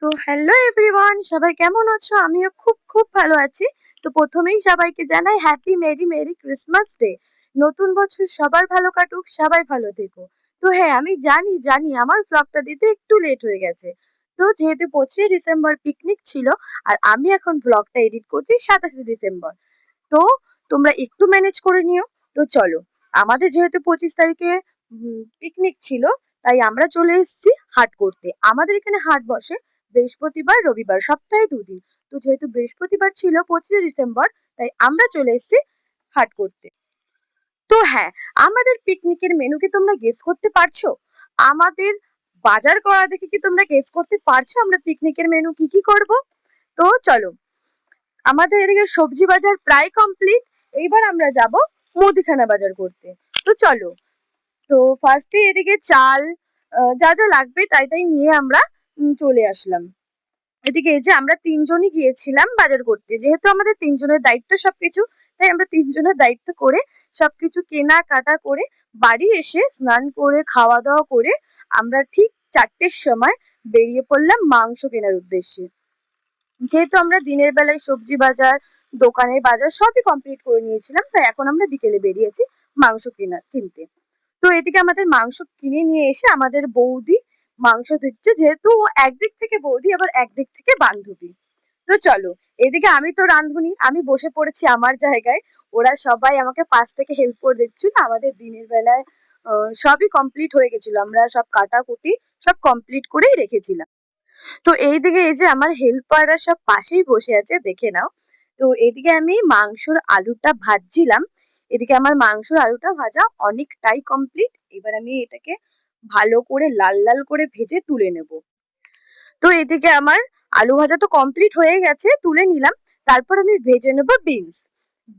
তো hello everyone, সবাই কেমন আছো? আমিও খুব খুব ভালো আছি। তো প্রথমেই সবাইকে জানাই happy Mary merry Christmas day. নতুন বছর সবার ভালো কাটুক, সবাই ভালো থেকো। তো হ্যাঁ, আমি জানি আমার ব্লগটা দিতে একটু লেট হয়ে গেছে। তো যেহেতু 25শে ডিসেম্বর পিকনিক ছিল, আর আমি এখন ব্লগটা এডিট করছি 27শে ডিসেম্বর। তো তোমরা একটু ম্যানেজ করে নিও। তো চলো, আমাদের যেহেতু 25 তারিখে পিকনিক ছিল, তাই আমরা চলে এসেছি হাট করতে। আমাদের এখানে হাট বসে বৃহস্পতিবার রবিবার, সপ্তাহে 2 দিন। তো যেহেতু বৃহস্পতিবার ছিল 25শে ডিসেম্বর, তাই আমরা চলে এসেছি হাট করতে। তো হ্যাঁ, আমাদের পিকনিকের মেনু কি তোমরা গেস করতে পারছো? আমাদের বাজার করা দেখে কি তোমরা গেস করতে পারছো আমরা পিকনিকের মেনু কি কি করব? তো চলো, আমাদের এদিকে সবজি বাজার প্রায় কমপ্লিট। এইবার আমরা যাব মুদিখানা বাজার করতে। তো চলো, তো ফার্স্টে এদিকে চাল, যা যা লাগবে তাই তাই নিয়ে আমরা চলে আসলাম। এদিকে এই যে আমরা তিনজনই গিয়েছিলাম বাজার করতে, যেহেতু আমাদের তিনজনের দায়িত্ব সবকিছু, তাই আমরা তিনজনের দায়িত্ব করে সবকিছু কেনাকাটা করে বাড়ি এসে স্নান করে খাওয়া দাওয়া করে আমরা ঠিক 4টের সময় বেরিয়ে পড়লাম মাংস কেনার উদ্দেশ্যে। যেহেতু আমরা দিনের বেলায় সবজি বাজার, দোকানের বাজার সবই কমপ্লিট করে নিয়েছিলাম, তাই এখন আমরা বিকেলে বেরিয়েছি মাংস কিনতে। তো এদিকে আমাদের মাংস কিনে নিয়ে এসে আমাদের বৌদি মাংস দিচ্ছে, যেহেতু ও একদিক থেকে বৌদি আবার একদিক থেকে বান্ধবী। তো চলো, এদিকে আমি তো রাঁধুনি, আমি বসে পড়েছি আমার জায়গায়। ওরা সবাই আমাকে পাশ থেকে হেল্প করে দিচ্ছিল। আমাদের দিনের বেলায় সবই কমপ্লিট হয়ে গেছিল, আমরা সব কাটাকুটি সব কমপ্লিট করেই রেখেছিলাম। তো এইদিকে এই যে আমার হেল্পাররা সব পাশেই বসে আছে, দেখে নাও। তো এদিকে আমি মাংসর আলুটা ভাজছিলাম। এদিকে আমার মাংসর আলুটা ভাজা অনেকটাই কমপ্লিট। এবার আমি এটাকে ভালো করে লাল লাল করে ভেজে তুলে নেব। তো এদিকে আমার আলু ভাজা তো কমপ্লিট হয়ে গেছে, তুলে নিলাম। তারপর আমি ভেজে নেব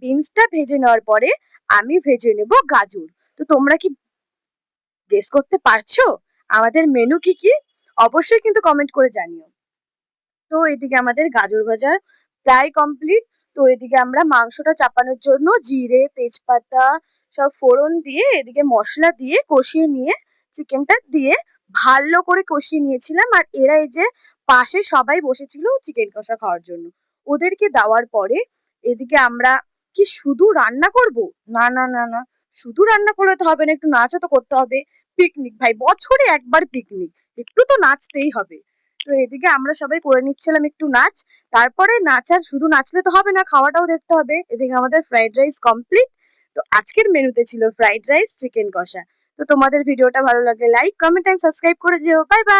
বিনসটা ভেজে নেওয়ার পরে আমি ভেজে নেব গাজর। তো তোমরা কি গেস করতে পারছো আমাদের মেনু কি কি? অবশ্যই কিন্তু কমেন্ট করে জানিও। তো এদিকে আমাদের গাজর ভাজা প্রায় কমপ্লিট। তো এদিকে আমরা মাংসটা চাপানোর জন্য জিরে, তেজপাতা সব ফোড়ন দিয়ে এদিকে মশলা দিয়ে কষিয়ে নিয়ে চিকেনটা দিয়ে ভালো করে কষিয়ে নিয়েছিলাম। আর এরা এই যে পাশে সবাই বসেছিল চিকেন কষা খাওয়ার জন্য, ওদেরকে দেওয়ার পরে এদিকে আমরা কি শুধু রান্না করব? না না না না, শুধু রান্না করলে তো হবে না, একটু নাচও তো করতে হবে। পিকনিক ভাই, বছরে একবার পিকনিক, একটু তো নাচতেই হবে। তো এদিকে আমরা সবাই করে নিচ্ছিলাম একটু নাচ। তারপরে নাচার শুধু নাচলে তো হবে না, খাওয়াটাও দেখতে হবে। এদিকে আমাদের ফ্রাইড রাইস কমপ্লিট। তো আজকের মেনুতে ছিল ফ্রাইড রাইস, চিকেন কষা। তো তোমাদের ভিডিওটা ভালো লাগলে লাইক, কমেন্ট এন্ড সাবস্ক্রাইব করে যেও। Bye bye.